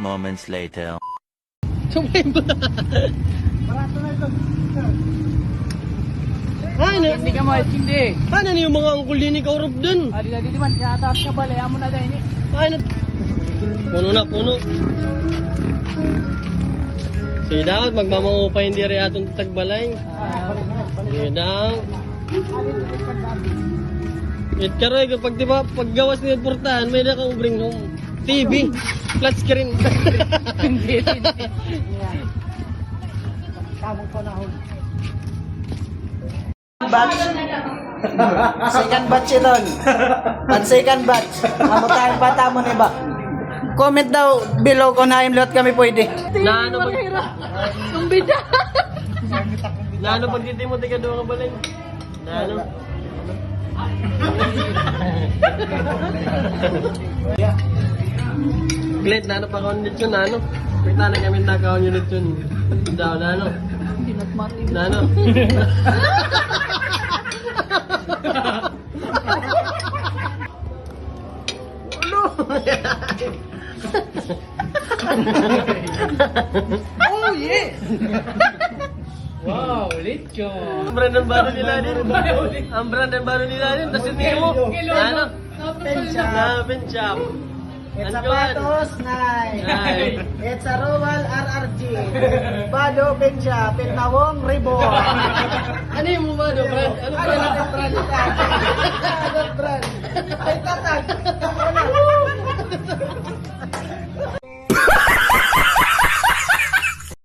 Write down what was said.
moments later. Ay, na. Hindi ka mo, hindi. Ano na yung mga angkol din ikaw Rob dun? Adi na di man, kaya taas ka bala, amo na dahil ni. Ay, na. Puno na, puno. Sige daw, magmamaupa hindi rin atong tagbalay. Sige daw. It karoy, kapag diba, paggawas niya portahan, may na kang bring home. TV, flat screen. Hindi. Kamong panahon. Batch. Second batch yun. At second batch. Kamutahin pa tamo ni ba? Comment daw below kung naimlot kami pwede. Na ano pag... Ang bida. Na ano pag hindi mo tiga doon ang balay? Na ano? Glet, na ano pa kaon nito na ano? Kita na kami nakaon yun nito. Daw na ano? Hindi na mati. Na ano? Oh yeah. Wow, lechon. Ang brand ng baro nila din. Ang brand ng baro nila din. Tapos yung mo. Ano? Pencham. It's a Patos, Nay. Nay. It's a Royal RRG. Bado, Pencha, Pinawong, Ribo. Ano yung mo ba, brand? Ano Ano ba? natin brand ito? Ano brand? Ay,